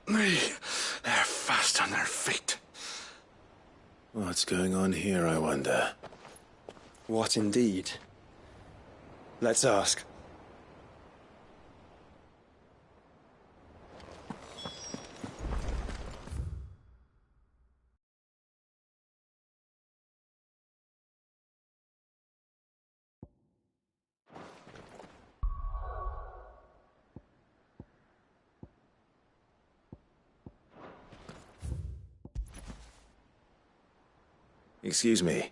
They're fast on their feet. What's going on here, I wonder? What indeed? Let's ask. Excuse me.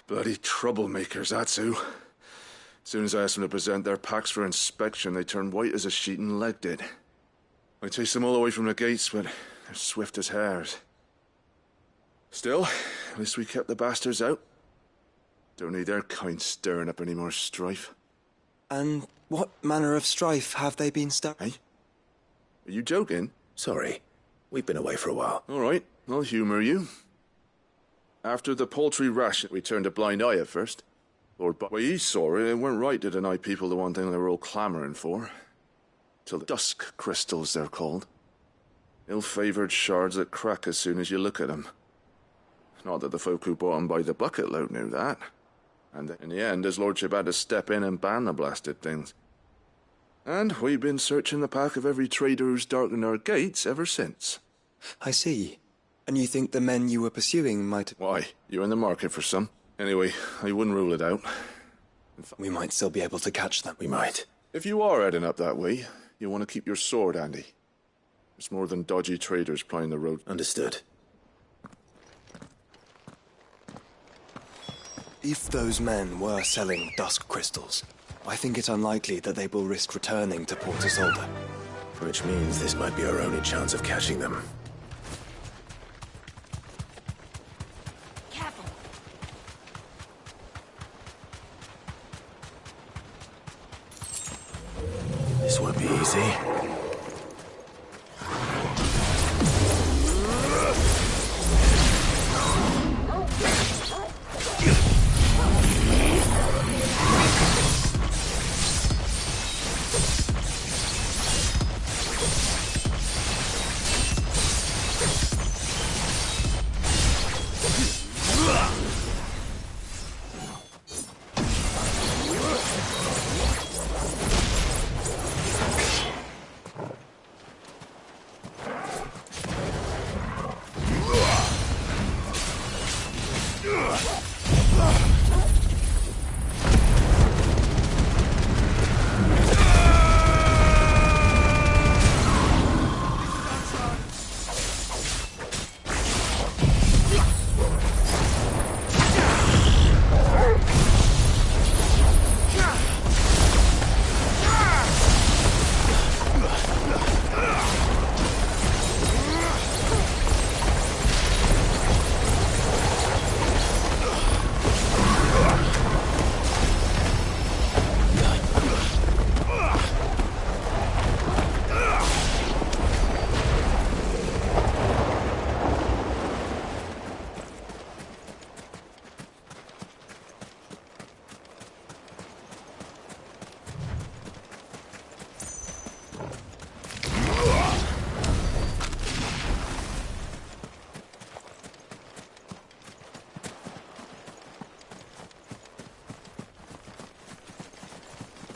Bloody troublemakers, that's who. As soon as I asked them to present their packs for inspection, they turned white as a sheet and legged it. I chased them all away from the gates, but they're swift as hares. Still, at least we kept the bastards out. Don't need their kind stirring up any more strife. And what manner of strife have they been Hey? Are you joking? Sorry. We've been away for a while. All right, I'll humor you. After the poultry ration, we turned a blind eye at first. Lord, but when he saw it, it weren't right to deny people the one thing they were all clamouring for. Till the dusk crystals, they're called. Ill-favoured shards that crack as soon as you look at them. Not that the folk who bought them by the bucket load knew that. And in the end, his lordship had to step in and ban the blasted things. And we've been searching the pack of every trader who's darkened our gates ever since. I see. And you think the men you were pursuing might... Why? You're in the market for some. Anyway, I wouldn't rule it out. We might still be able to catch them. We might. If you are heading up that way, you want to keep your sword handy. There's more than dodgy traders plying the road. Understood. If those men were selling dusk crystals, I think it unlikely that they will risk returning to Port Isolde. Which means this might be our only chance of catching them. This won't be easy.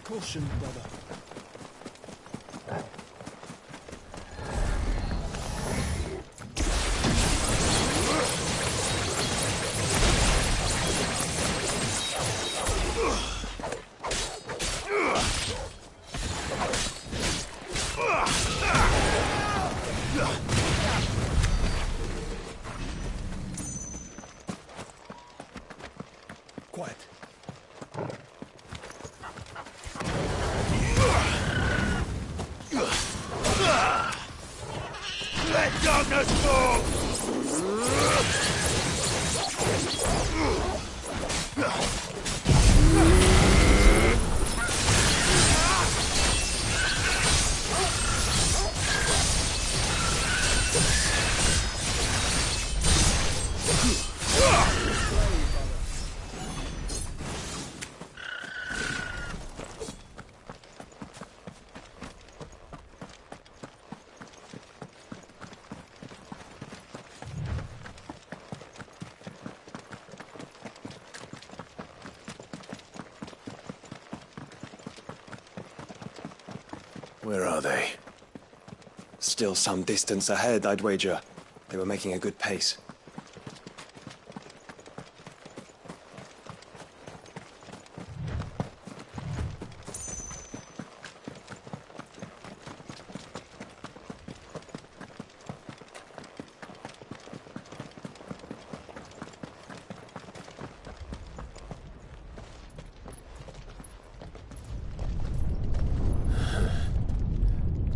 Caution, brother. Quiet. Let darkness fall! Where are they? Still some distance ahead, I'd wager. They were making a good pace.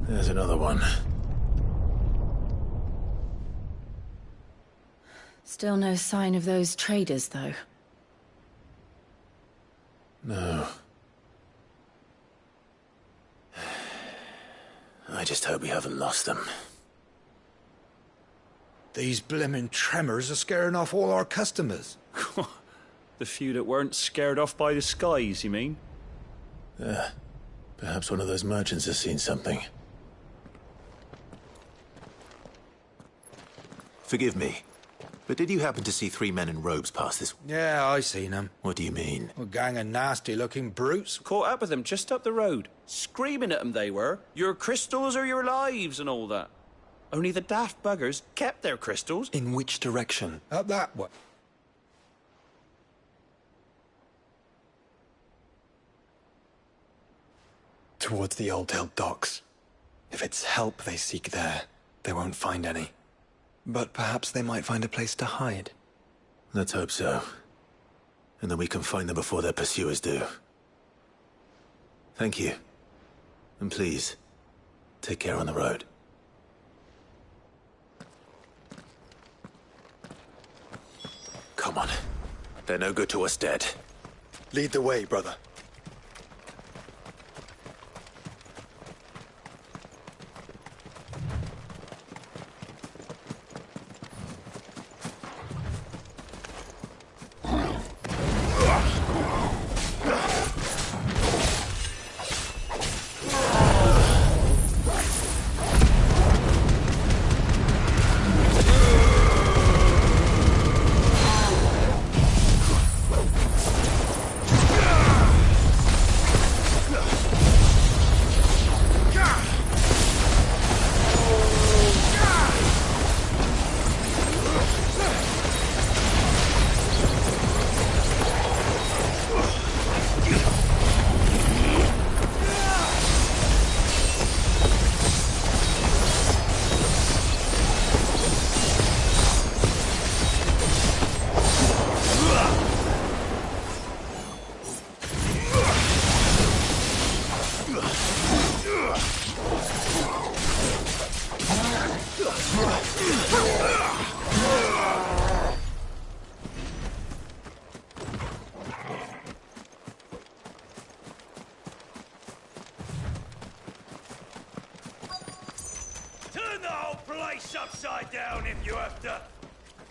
There's another one. Still no sign of those traders, though. No. I just hope we haven't lost them. These blimmin' tremors are scaring off all our customers. The few that weren't scared off by the skies, you mean? Perhaps one of those merchants has seen something. Forgive me, but did you happen to see 3 men in robes pass this? Yeah, I seen them. What do you mean? A gang of nasty-looking brutes. Caught up with them just up the road. Screaming at them they were. Your crystals or your lives and all that. Only the daft buggers kept their crystals. In which direction? Up that way. Towards the Old Hill docks. If it's help they seek there, they won't find any. But perhaps they might find a place to hide. Let's hope so. And then we can find them before their pursuers do. Thank you. And please, take care on the road. Come on. They're no good to us dead. Lead the way, brother. Turn the whole place upside down if you have to.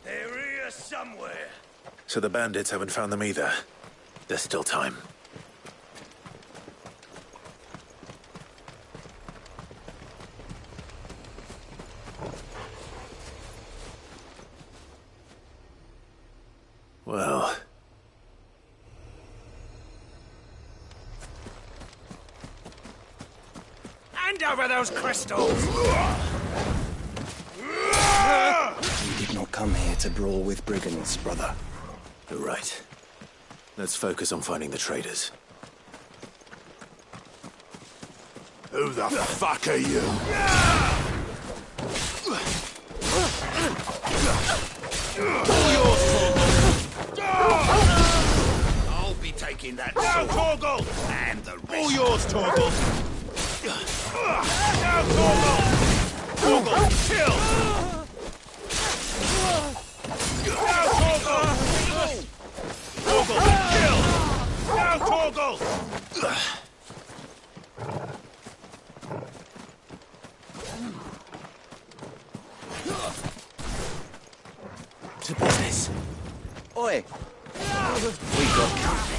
They're here somewhere. So the bandits haven't found them either. There's still time. Well, Hand over those crystals! We did not come here to brawl with brigands, brother. you're right. Let's focus on finding the traders. Who the fuck are you? I'll be taking that sword. Torgal! And the rest. All yours, Torgal! Now, Torgal! Torgal, kill! Now, Torgal! Torgal, kill! Now, Torgal! To business. Oi! We got company.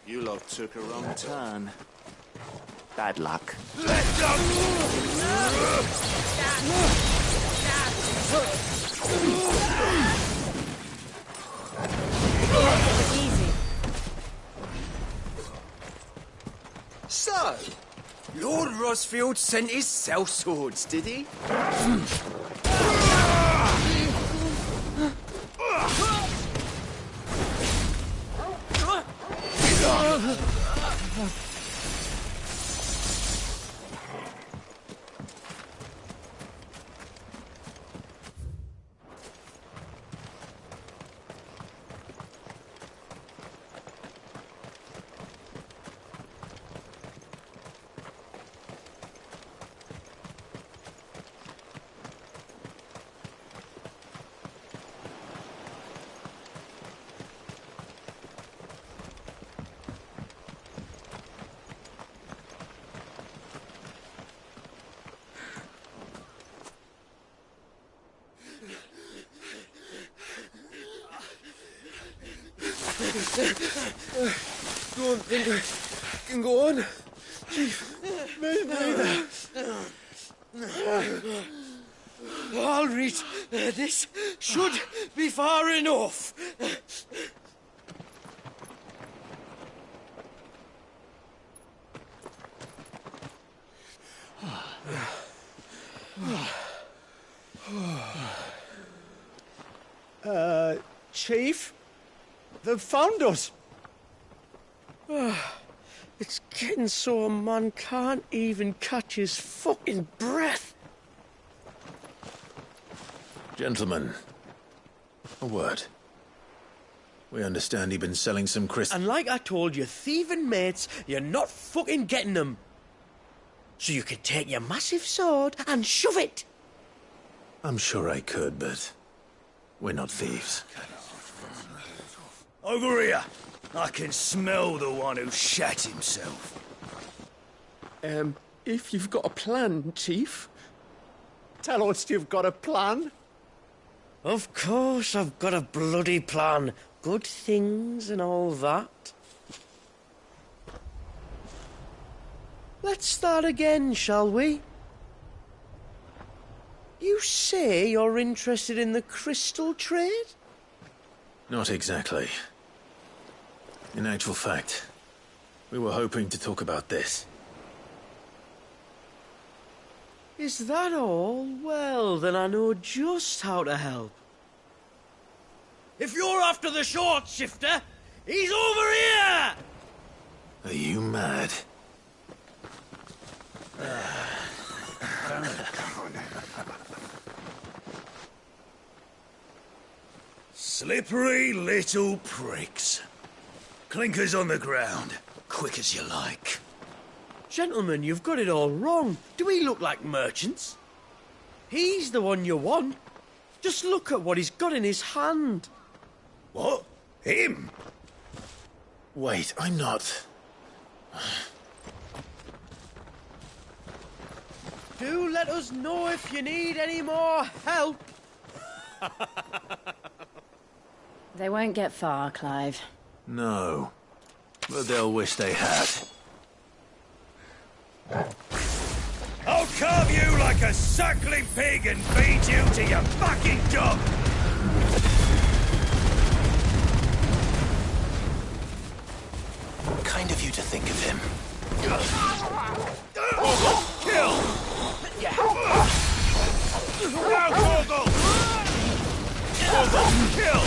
You lot took a wrong turn. Bad luck. Let go! Mansfield sent his sellswords, did he? Don't think I can go on. Chief, neither. I'll read. This should be far enough. Chief, they've found us. It's getting so a man can't even catch his fucking breath. Gentlemen, a word. We understand you've been selling some crystals. And like I told your thieving mates, you're not fucking getting them. So you can take your massive sword and shove it. I'm sure I could, but we're not thieves. Over here. I can smell the one who shat himself. If you've got a plan, Chief, tell us you've got a plan. Of course I've got a bloody plan. Good things and all that. Let's start again, shall we? You say you're interested in the crystal trade? Not exactly. In actual fact, we were hoping to talk about this. Is that all? Well, then I know just how to help. If you're after the short shifter, he's over here! Are you mad? Slippery little pricks. Clinkers on the ground, quick as you like. Gentlemen, you've got it all wrong. Do we look like merchants? He's the one you want. Just look at what he's got in his hand. What? Him? Wait, I'm not. Do let us know if you need any more help. They won't get far, Clive. No. But they'll wish they had. I'll carve you like a suckling pig and feed you to your fucking dog. Kind of you to think of him. Kill! Now, Goggle! Goggle, kill!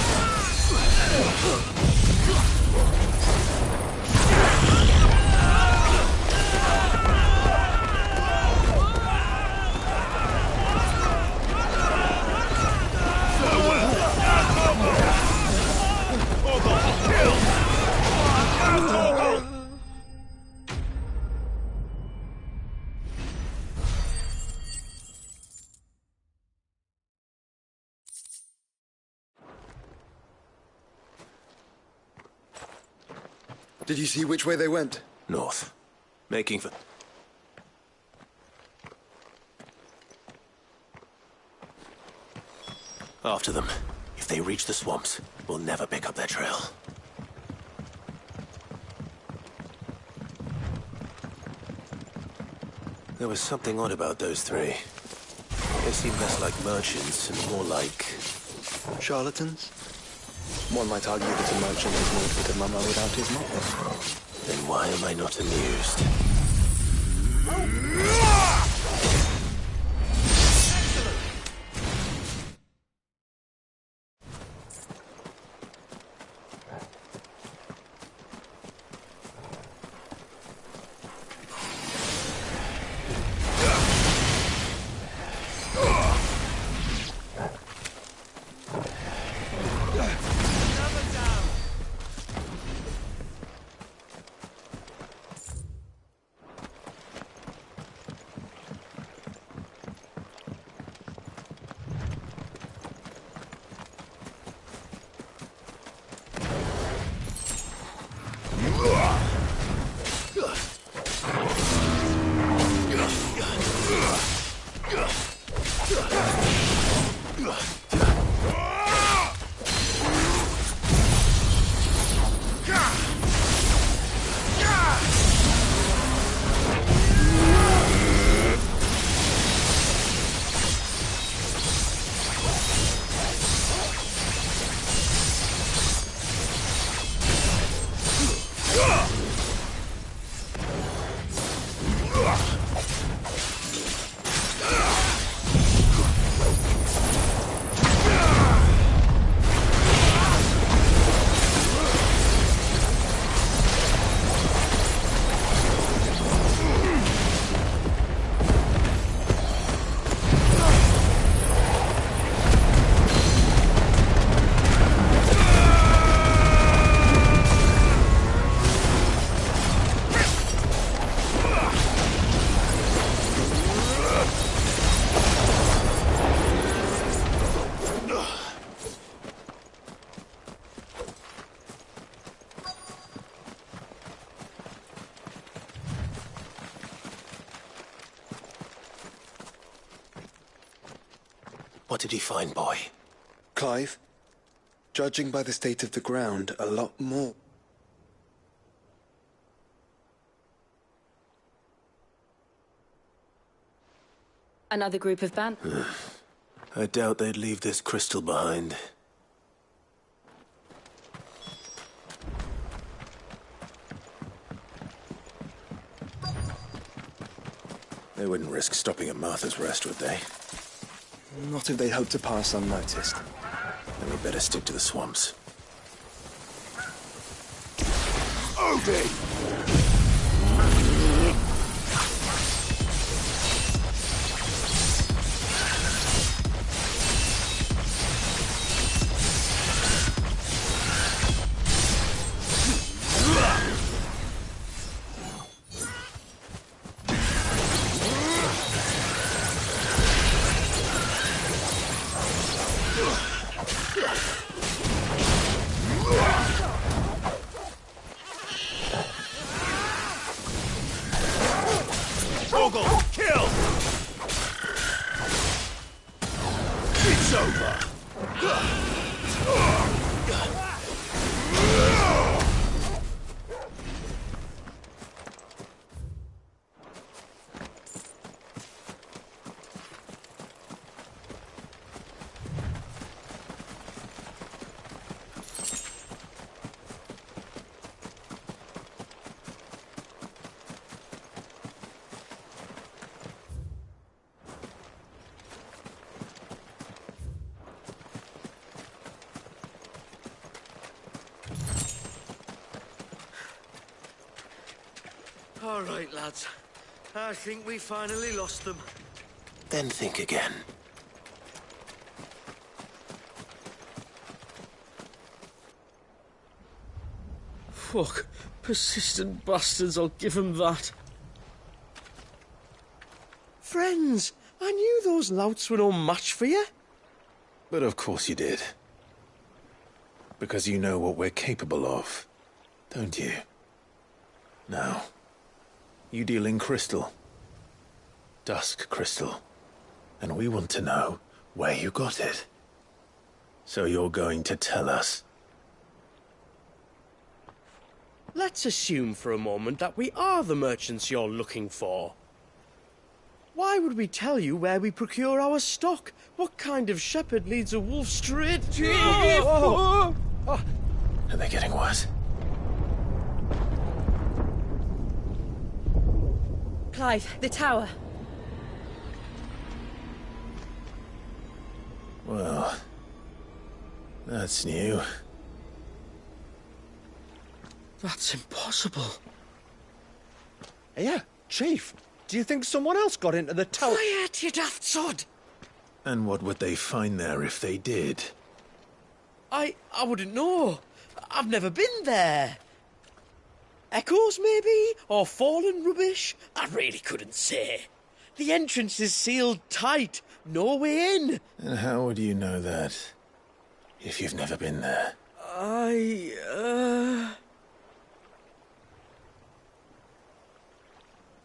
Did you see which way they went? North. Making for... After them. If they reach the swamps, we'll never pick up their trail. There was something odd about those three. They seemed less like merchants and more like... Charlatans? One might argue that a merchant is no good of mama without his mother. Then why am I not amused? What did he find, boy? Clive, judging by the state of the ground, a lot more. Another group of band. I doubt they'd leave this crystal behind. They wouldn't risk stopping at Martha's Rest, would they? Not if they hope to pass unnoticed. Then we better stick to the swamps. All right, lads. I think we finally lost them. Then think again. Fuck. Persistent bastards, I'll give them that. Friends, I knew those louts were no match for you. But of course you did. Because you know what we're capable of, don't you? Now, you deal in crystal. Dusk crystal. And we want to know where you got it. So you're going to tell us. Let's assume for a moment that we are the merchants you're looking for. Why would we tell you where we procure our stock? What kind of shepherd leads a wolf straight to... Are they getting worse? Clive, the tower. Well, that's new. That's impossible. Yeah, Chief. Do you think someone else got into the tower? Quiet, you daft sod! And what would they find there if they did? I wouldn't know. I've never been there. Echoes, maybe? Or fallen rubbish? I really couldn't say. The entrance is sealed tight. No way in. And how would you know that, if you've never been there?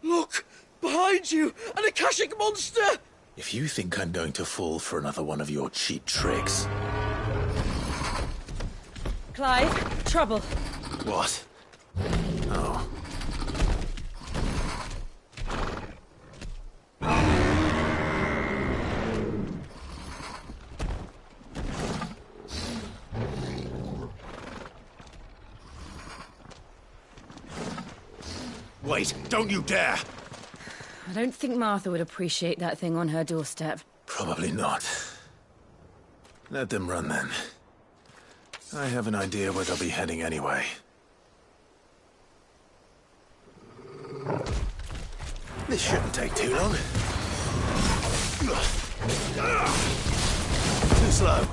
Look! Behind you! An Akashic monster! If you think I'm going to fall for another one of your cheap tricks... Clive, trouble. What? Oh. Wait, don't you dare! I don't think Martha would appreciate that thing on her doorstep. Probably not. Let them run then. I have an idea where they'll be heading anyway. This shouldn't take too long. Too slow.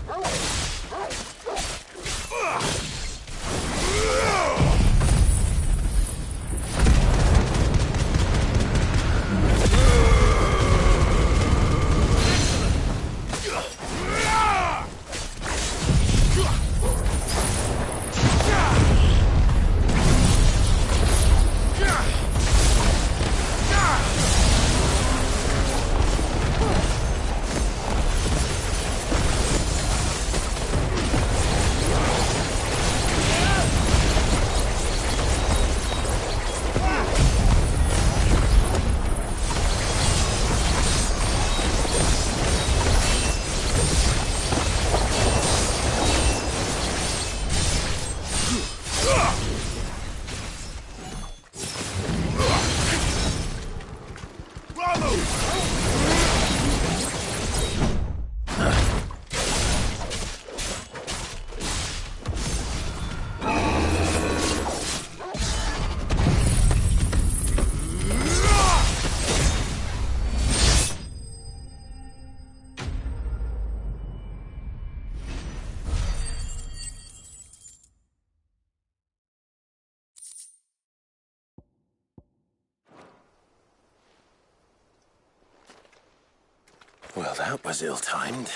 Well, that was ill-timed.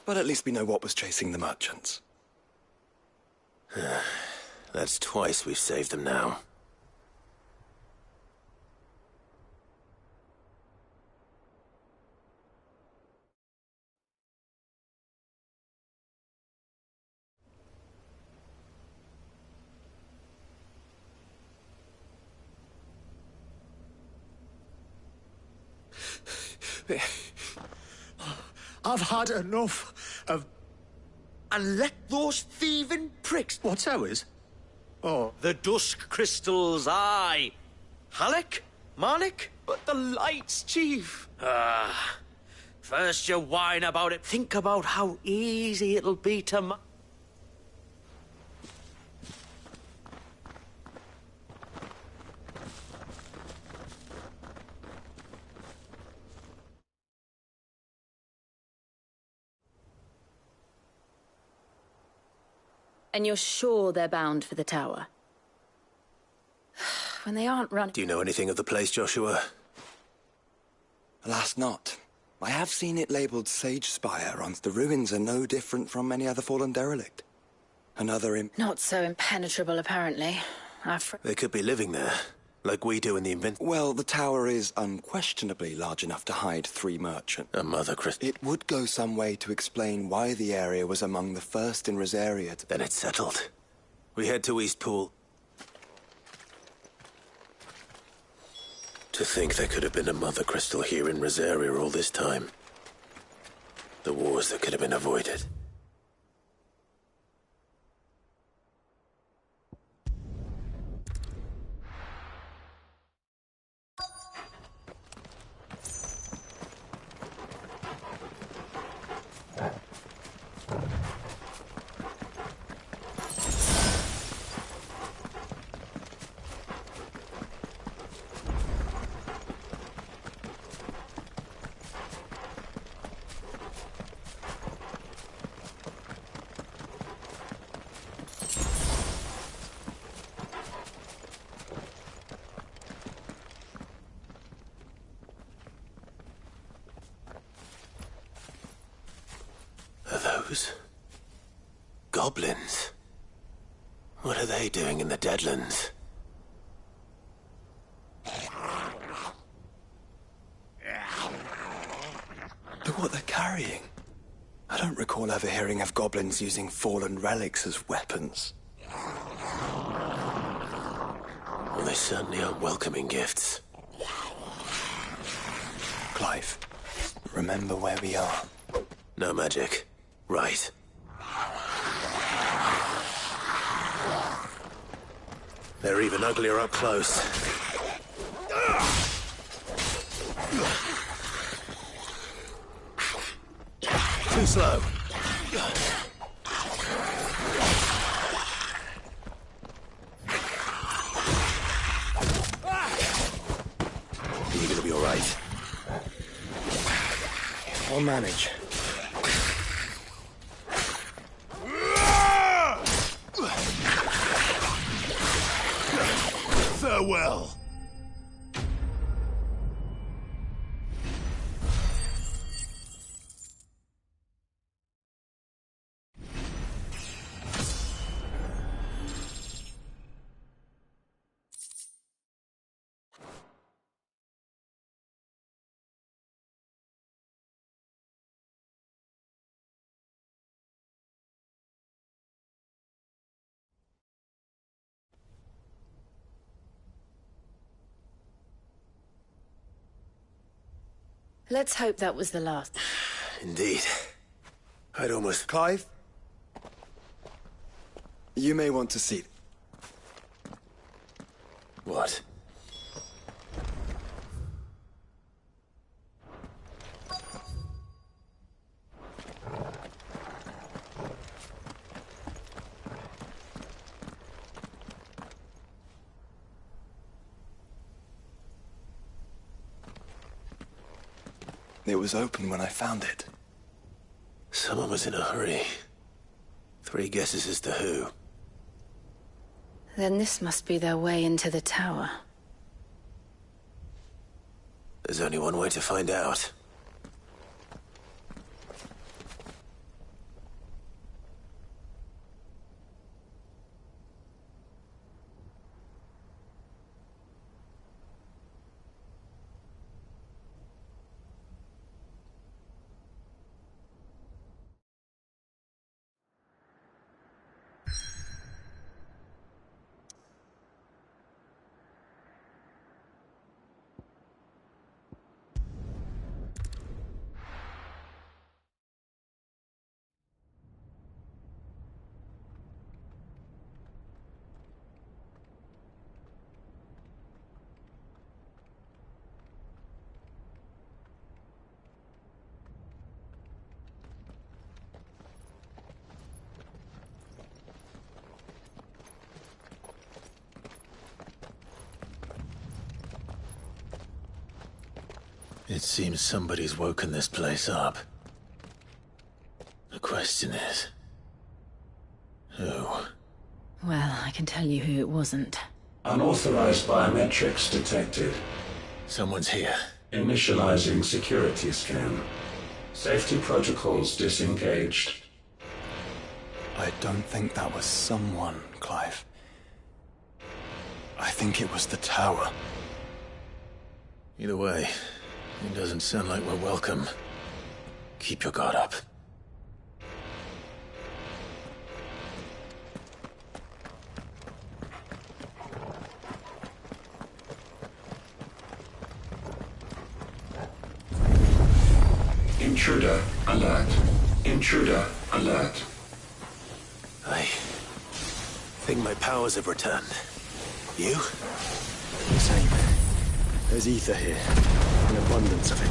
But at least we know what was chasing the merchants. That's twice we've saved them now. I've had enough of... And let those thieving pricks... What's ours? Oh. The dusk crystals, aye. Halleck? Marnick? But the lights, Chief. First you whine about it, think about how easy it'll be to... And you're sure they're bound for the tower? When they aren't running... Do you know anything of the place, Joshua? Alas not. I have seen it labelled Sage Spire, and the ruins are no different from any other fallen derelict. Another Not so impenetrable, apparently. They could be living there, like we do in the Well, the tower is unquestionably large enough to hide 3 merchants. A Mother Christ... It would go some way to explain why the area was among the first in Rosaria to... Then it's settled. We head to Eastpool. To think there could have been a Mother Crystal here in Rosaria all this time. The wars that could have been avoided. Those goblins. What are they doing in the Deadlands? Look what they're carrying. I don't recall ever hearing of goblins using fallen relics as weapons. Well, they certainly aren't welcoming gifts. Clive, remember where we are. No magic. Right. They're even uglier up close. Too slow. You're gonna be all right. I'll manage. Farewell. Let's hope that was the last. Indeed. I'd almost... Clive? You may want to see. What? It was open when I found it. Someone was in a hurry. 3 guesses as to who. Then this must be their way into the tower. There's only one way to find out. It seems somebody's woken this place up. The question is... who? Well, I can tell you who it wasn't. Unauthorized biometrics detected. Someone's here. Initializing security scan. Safety protocols disengaged. I don't think that was someone, Clive. I think it was the tower. Either way, it doesn't sound like we're welcome. Keep your guard up. Intruder alert. Intruder alert. I think my powers have returned. You? Same. There's ether here. An abundance of it.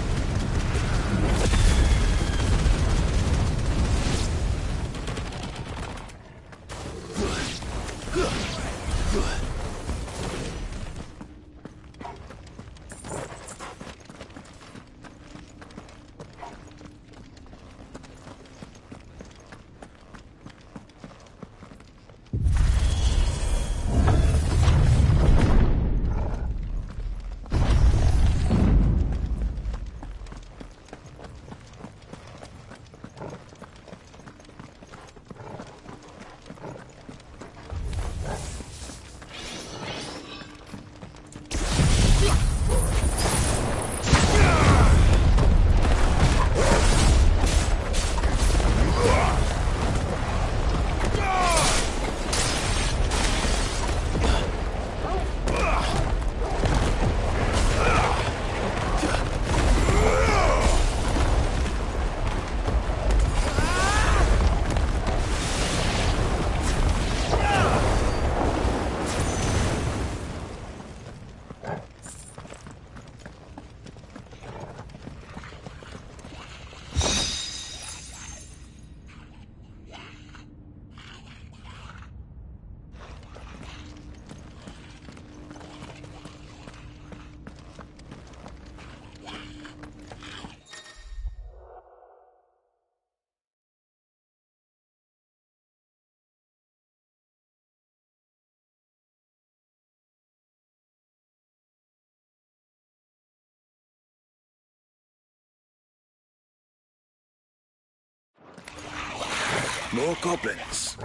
More goblins.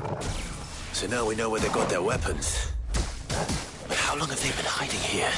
So now we know where they got their weapons. But how long have they been hiding here?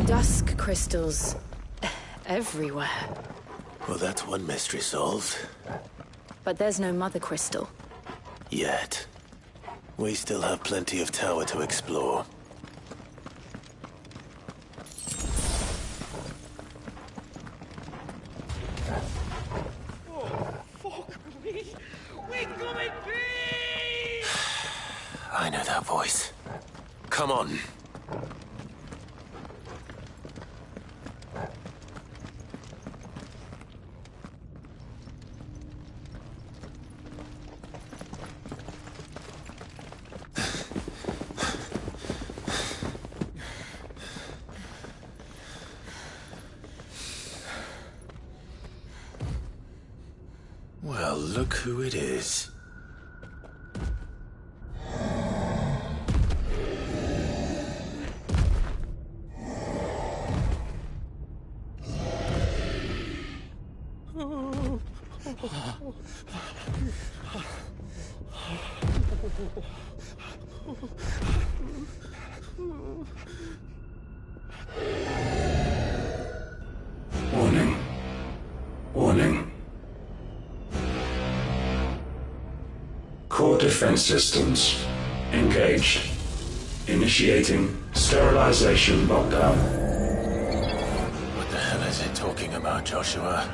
Dusk crystals everywhere. Well, that's one mystery solved. But there's no mother crystal. Yet. We still have plenty of tower to explore. I know that voice. Come on. Well, look who it is. Warning. Warning. Core defense systems engaged. Initiating sterilization lockdown. What the hell is it talking about, Joshua?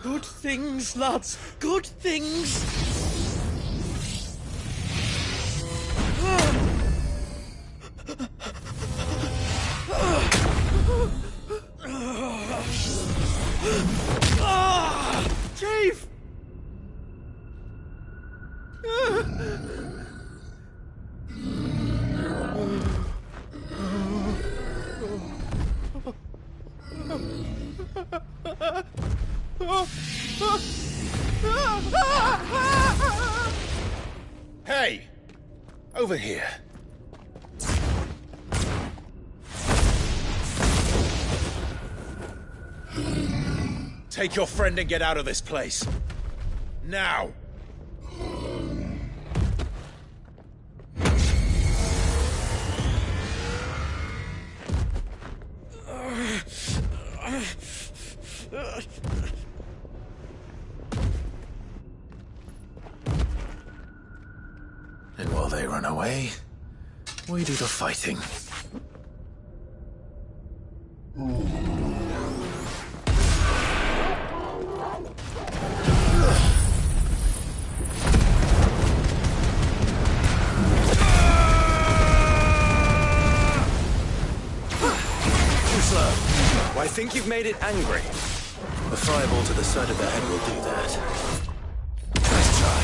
Good things, lads. Good things. Chief! Hey! Over here. Take your friend and get out of this place. Now! And while they run away, we do the fighting. I think you've made it angry. A fireball to the side of the head will do that. Nice try.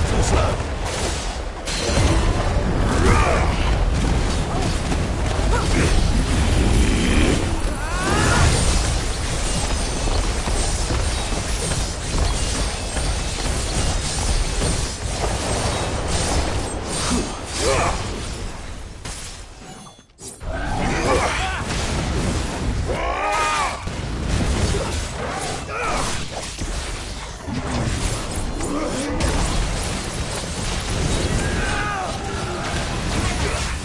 Too slow.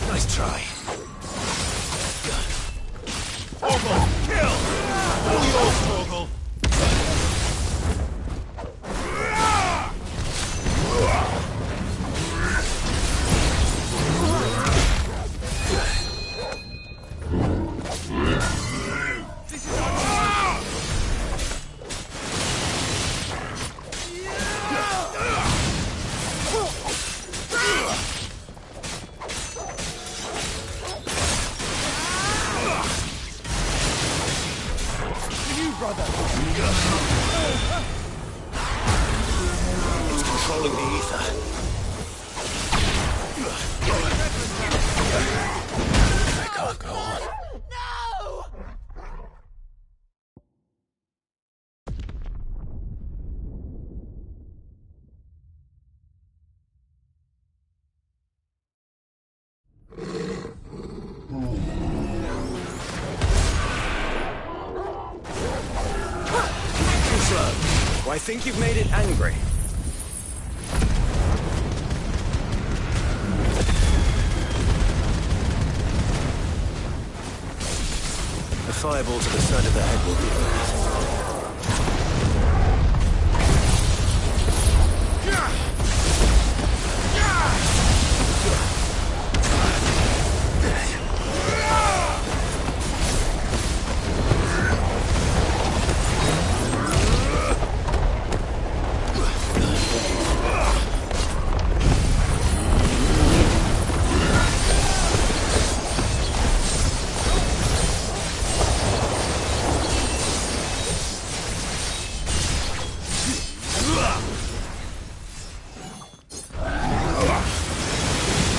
Nice try. Torgal, kill! All yours, Torgal! It's controlling the ether. I can't go on. Too slow. I think you've made it angry. A fireball to the side of the head will do that.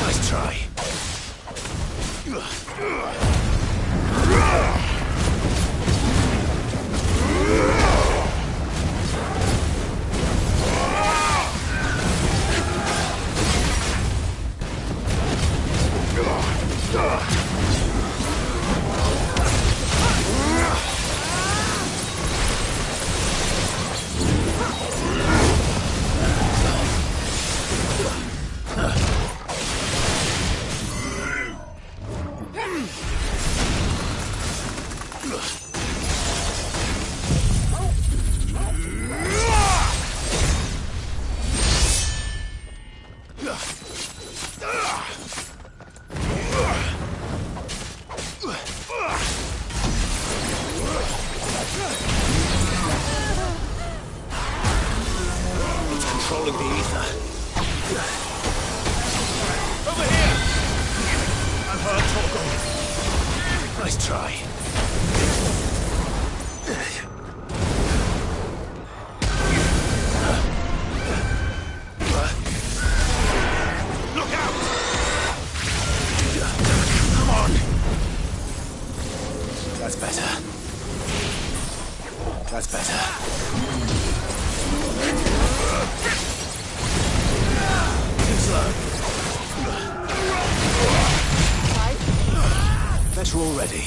Nice try. It's controlling the ether. Over here! I've heard Torgal. Nice try. Look out! Come on. That's better. That's better. Too slow. Better already.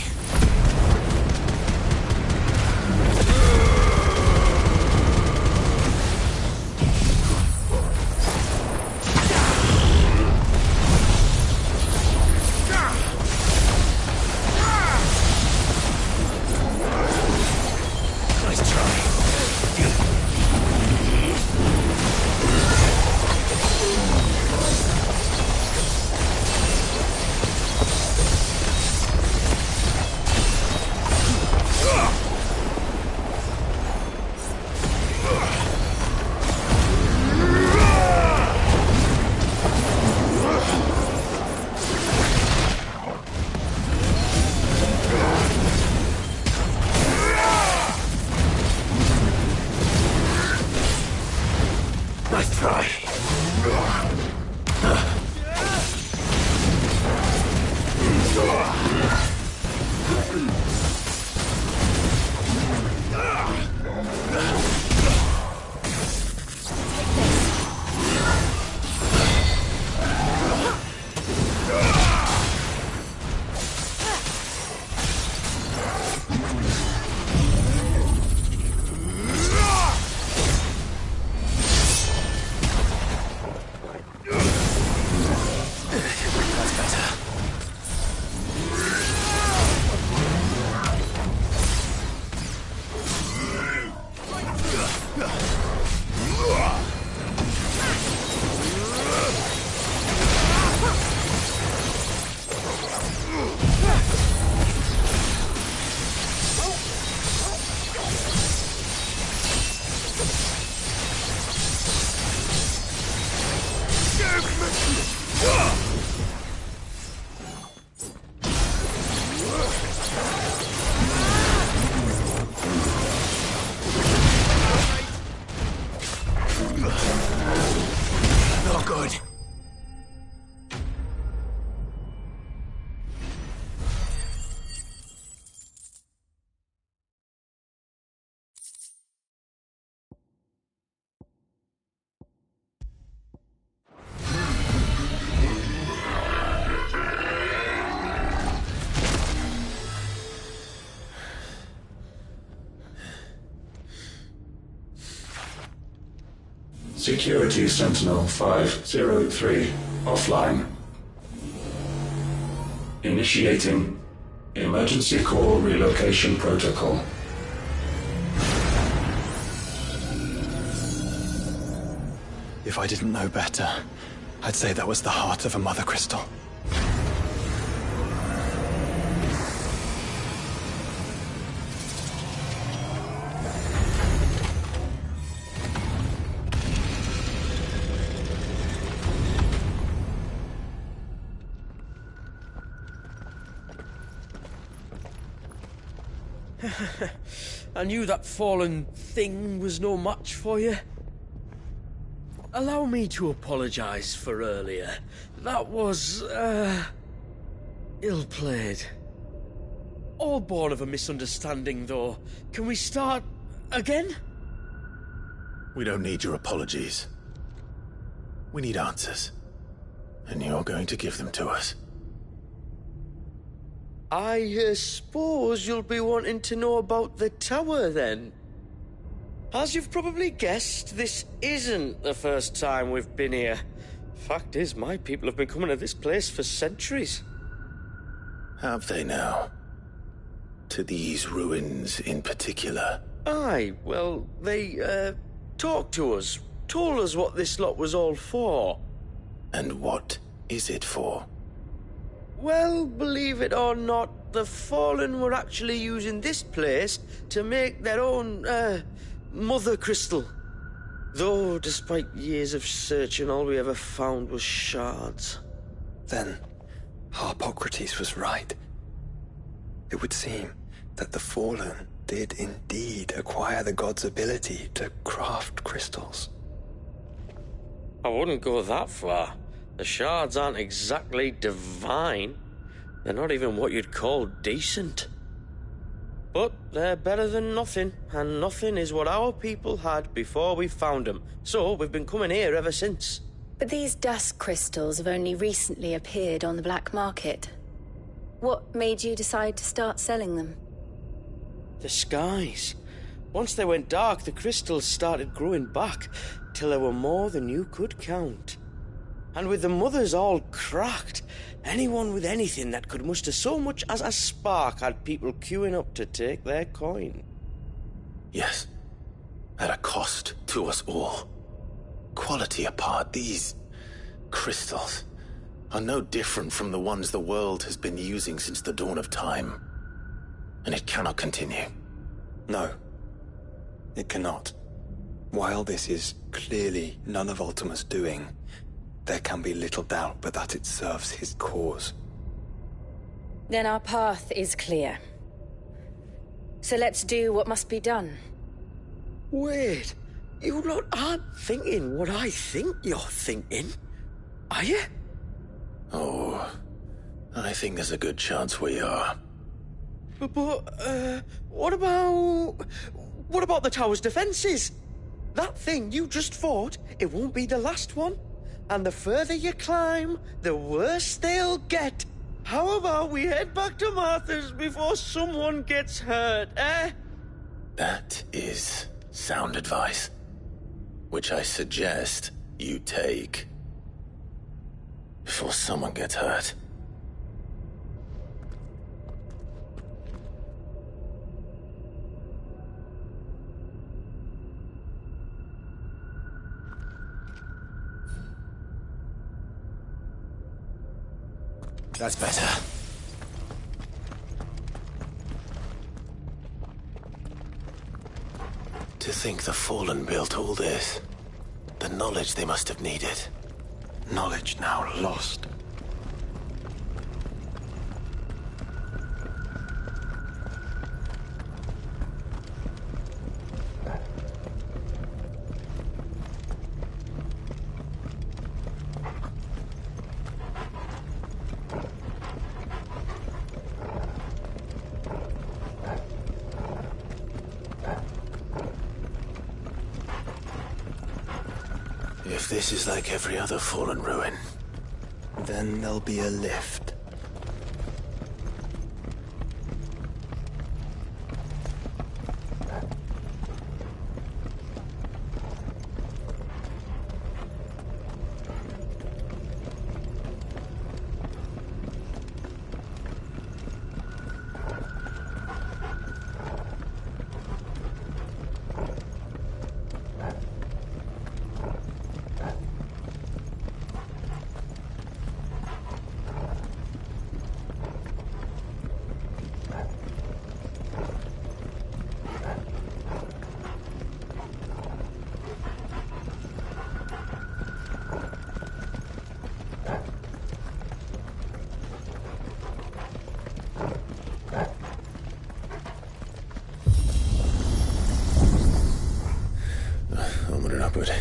Nice try. Not good. Security Sentinel 503 offline. Initiating emergency call relocation protocol. If I didn't know better, I'd say that was the heart of a mother crystal. I knew that fallen thing was no match for you. Allow me to apologise for earlier. That was, ill-played. All born of a misunderstanding, though. Can we start again? We don't need your apologies. We need answers. And you're going to give them to us. I suppose you'll be wanting to know about the tower, then. As you've probably guessed, this isn't the first time we've been here. Fact is, my people have been coming to this place for centuries. Have they now? To these ruins in particular? Aye, well, they, talked to us. Told us what this lot was all for. And what is it for? Well, believe it or not, the Fallen were actually using this place to make their own, mother crystal. Though, despite years of searching, all we ever found was shards. Then, Harpocrates was right. It would seem that the Fallen did indeed acquire the god's ability to craft crystals. I wouldn't go that far. The shards aren't exactly divine. They're not even what you'd call decent. But they're better than nothing, and nothing is what our people had before we found them. So we've been coming here ever since. But these dust crystals have only recently appeared on the black market. What made you decide to start selling them? The skies. Once they went dark, the crystals started growing back, till there were more than you could count. And with the mothers all cracked, anyone with anything that could muster so much as a spark had people queuing up to take their coin. Yes, at a cost to us all. Quality apart, these crystals are no different from the ones the world has been using since the dawn of time. And it cannot continue. No, it cannot. While this is clearly none of Ultima's doing, there can be little doubt but that it serves his cause. Then our path is clear. So let's do what must be done. Wait, you lot aren't thinking what I think you're thinking, are you? Oh, I think there's a good chance we are. But, what about the tower's defenses? That thing you just fought, it won't be the last one. And the further you climb, the worse they'll get. How about we head back to Martha's before someone gets hurt, eh? That is sound advice, which I suggest you take before someone gets hurt. That's better. To think the Fallen built all this. The knowledge they must have needed. Knowledge now lost. If this is like every other Fallen ruin, then there'll be a lift. Onward and upward.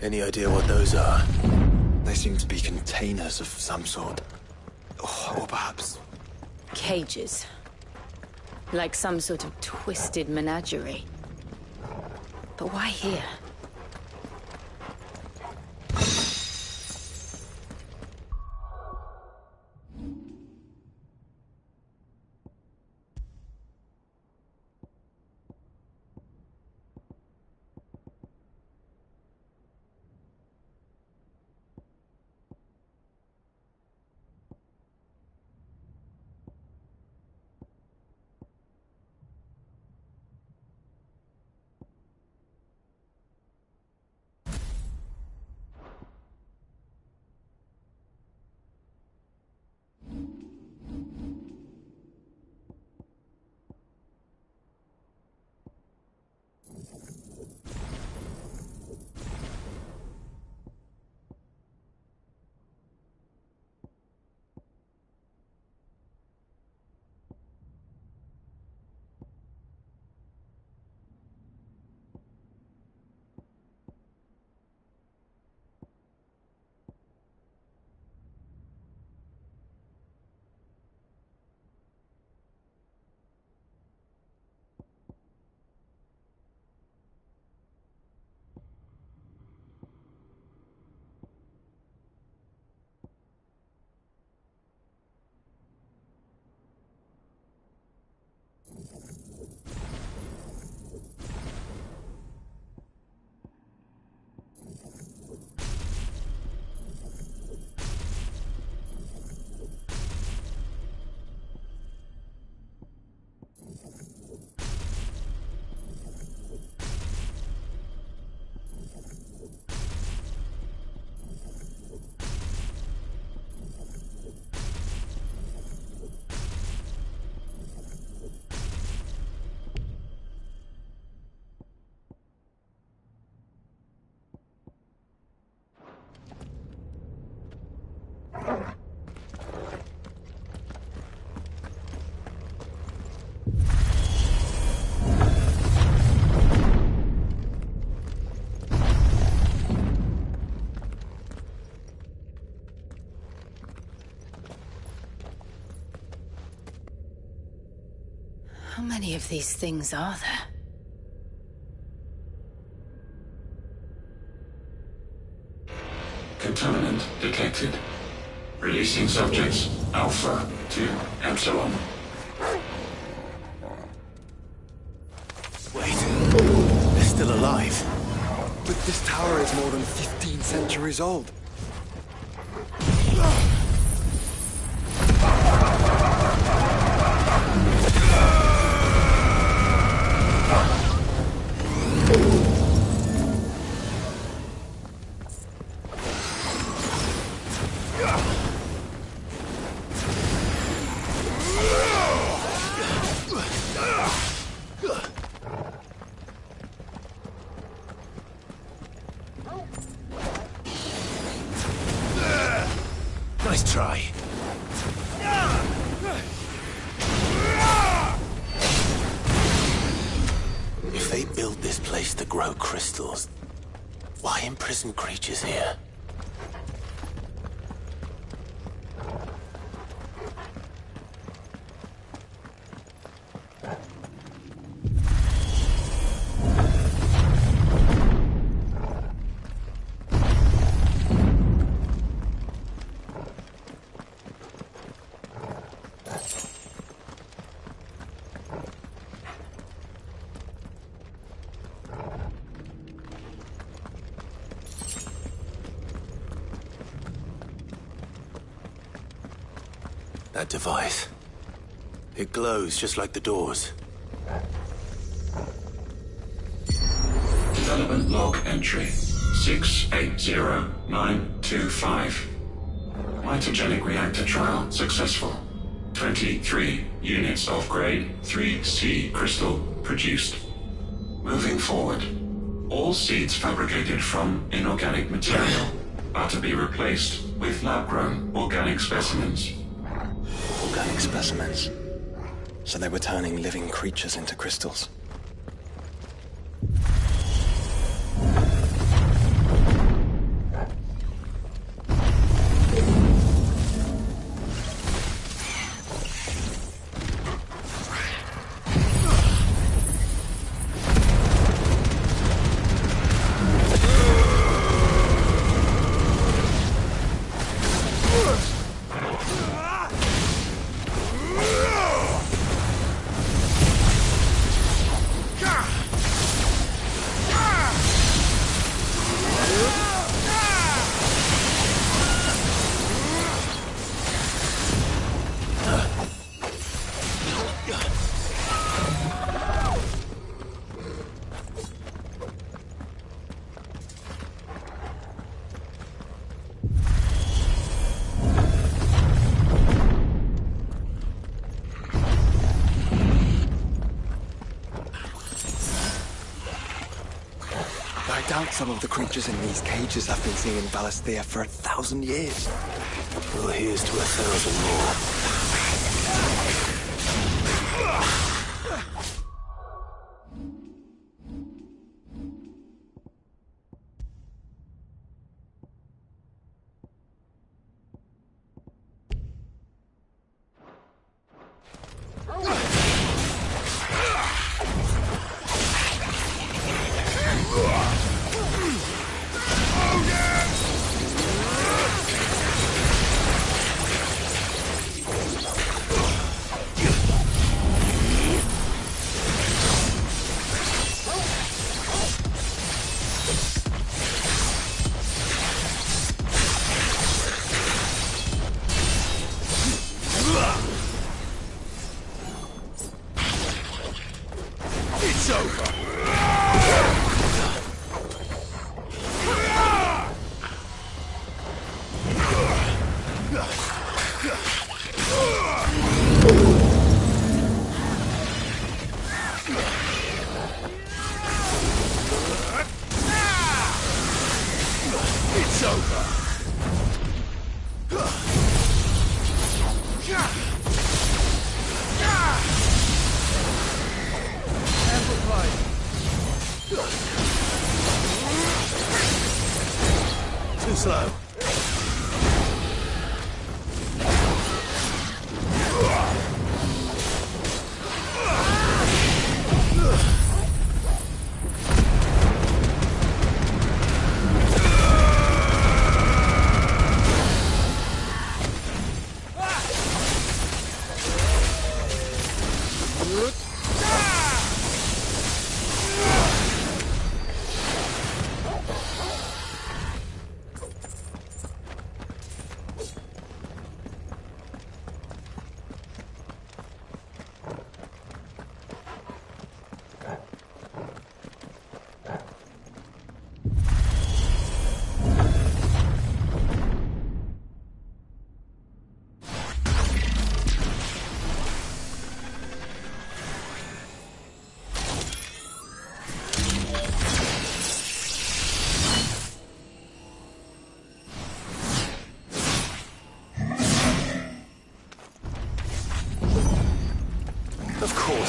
Any idea what those are? They seem to be containers of some sort. Or perhaps... Cages. Like some sort of twisted menagerie. But why here? How many of these things are there? Contaminant detected. Releasing subjects Alpha to Epsilon. Wait, they're still alive. But this tower is more than 15 centuries old. Nice try. If they built this place to grow crystals, why imprison creatures here? That device. It glows just like the doors. Development log entry 680925. Mitogenic reactor trial successful. 23 units of grade 3C crystal produced. Moving forward, all seeds fabricated from inorganic material are to be replaced with lab-grown organic specimens. Organic specimens. So they were turning living creatures into crystals. I doubt some of the creatures in these cages have been seen in Valisthea for 1,000 years. Well, here's to 1,000 more. Too slow.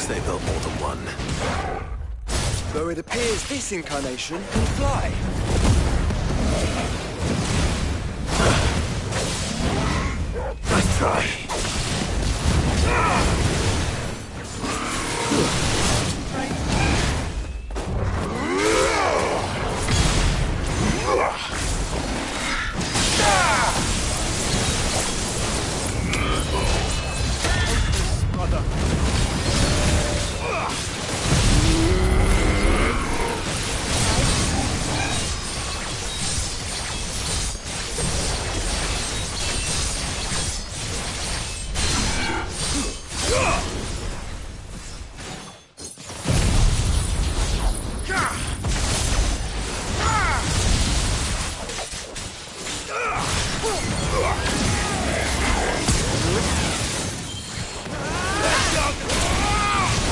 course they built more than one. Though it appears this incarnation can fly. Nice try.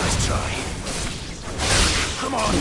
Nice try. Come on.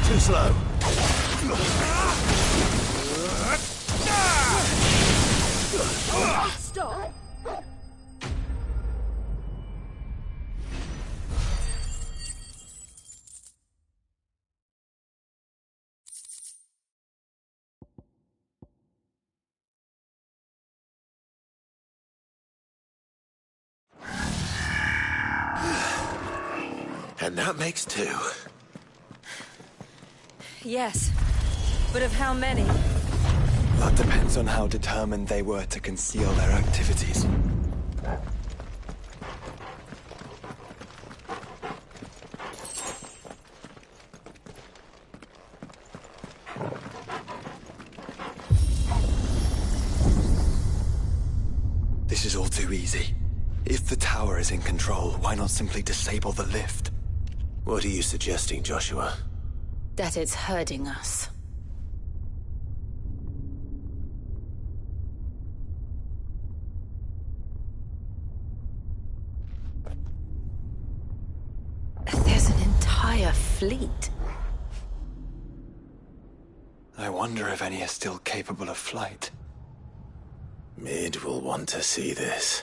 Too slow. Stop! And that makes 2. Yes. But of how many? That depends on how determined they were to conceal their activities. This is all too easy. If the tower is in control, why not simply disable the lift? What are you suggesting, Joshua? That it's hurting us. There's an entire fleet. I wonder if any are still capable of flight. Mid will want to see this.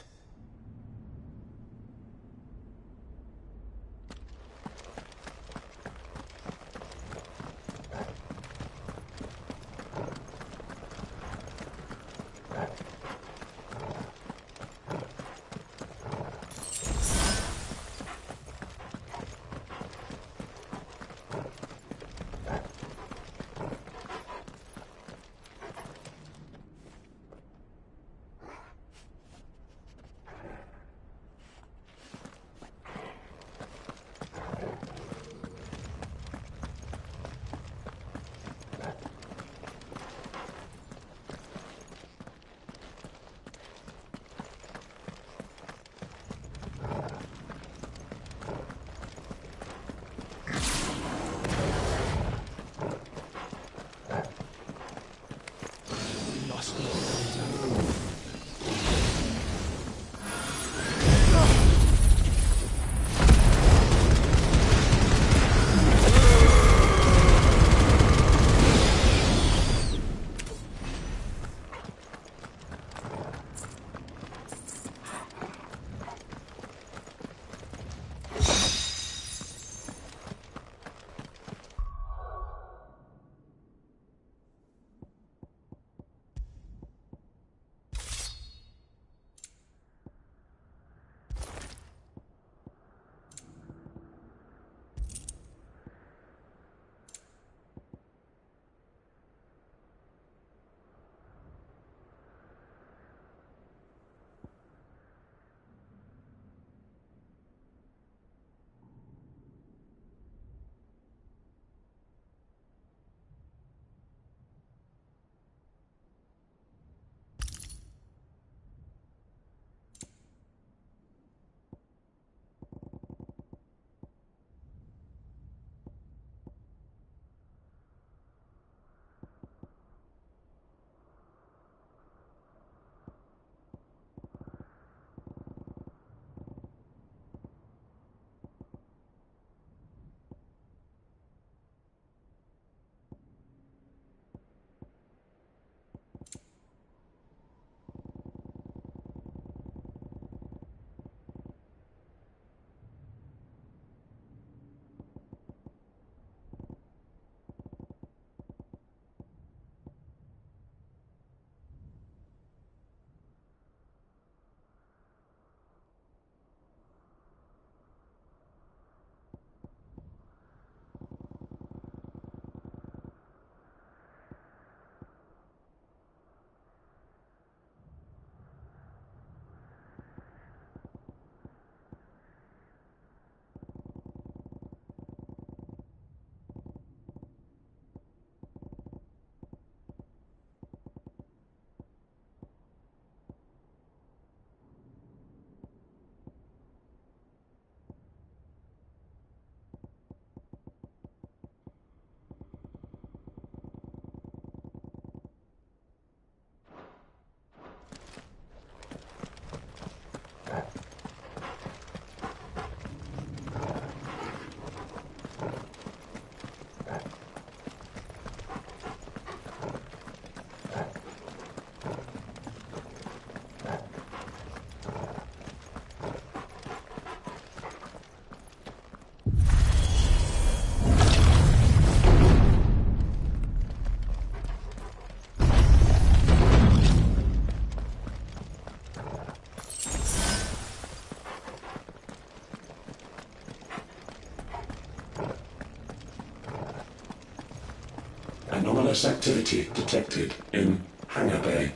Anomalous activity detected in Hangar Bay.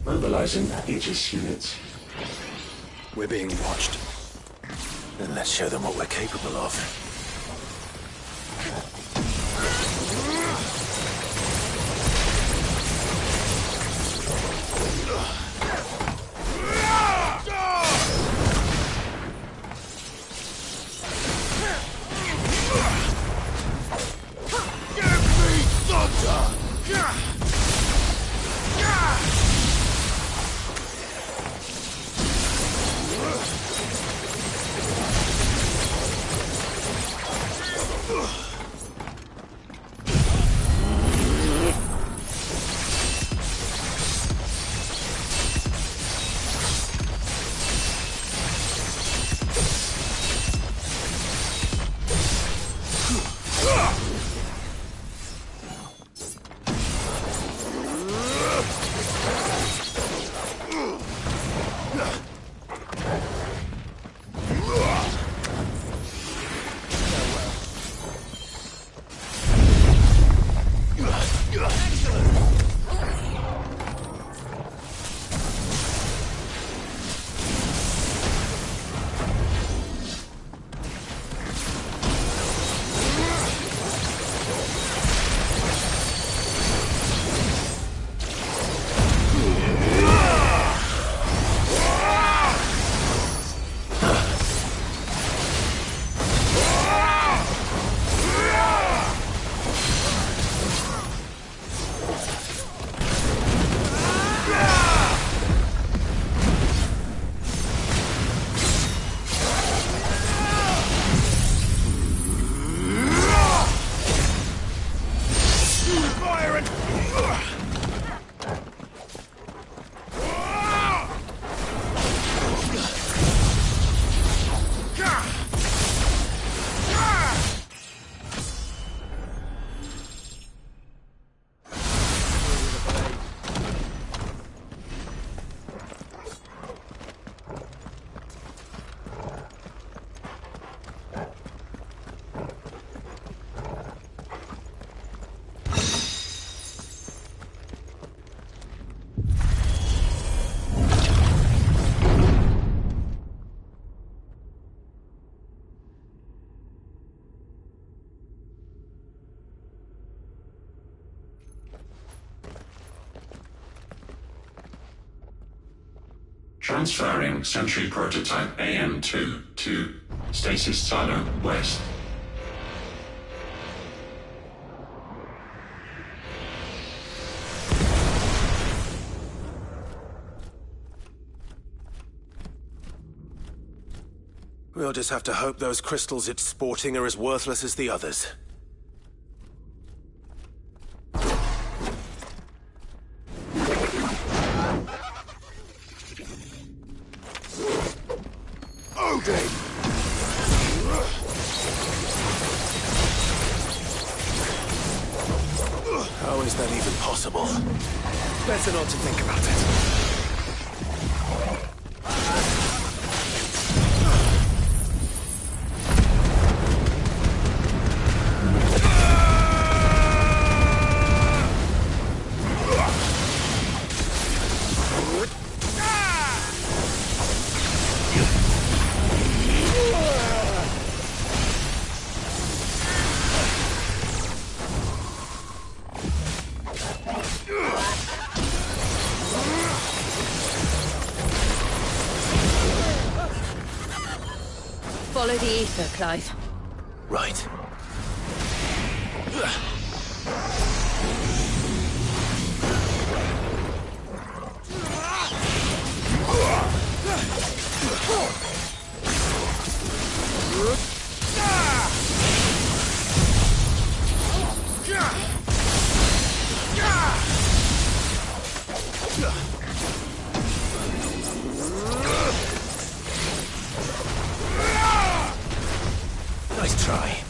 Mobilizing Aegis units. We're being watched. Then let's show them what we're capable of. Transferring Sentry Prototype AM2 to Stasis Silo West. We'll just have to hope those crystals it's sporting are as worthless as the others. How is that even possible? Better not to think about it. Follow the ether, Clive. Right. Nice try.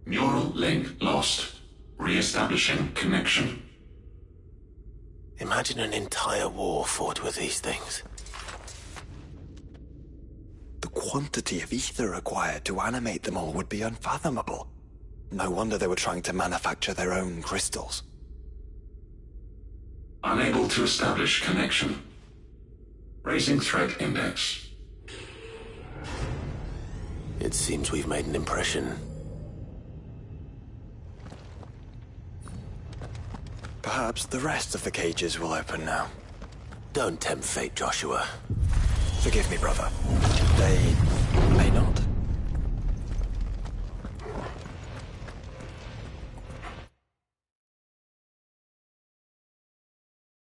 Neural link lost. Re-establishing connection. Imagine an entire war fought with these things. The quantity of ether required to animate them all would be unfathomable. No wonder they were trying to manufacture their own crystals. Unable to establish connection. Raising threat index. It seems we've made an impression. Perhaps the rest of the cages will open now. Don't tempt fate, Joshua. Forgive me, brother. They may not.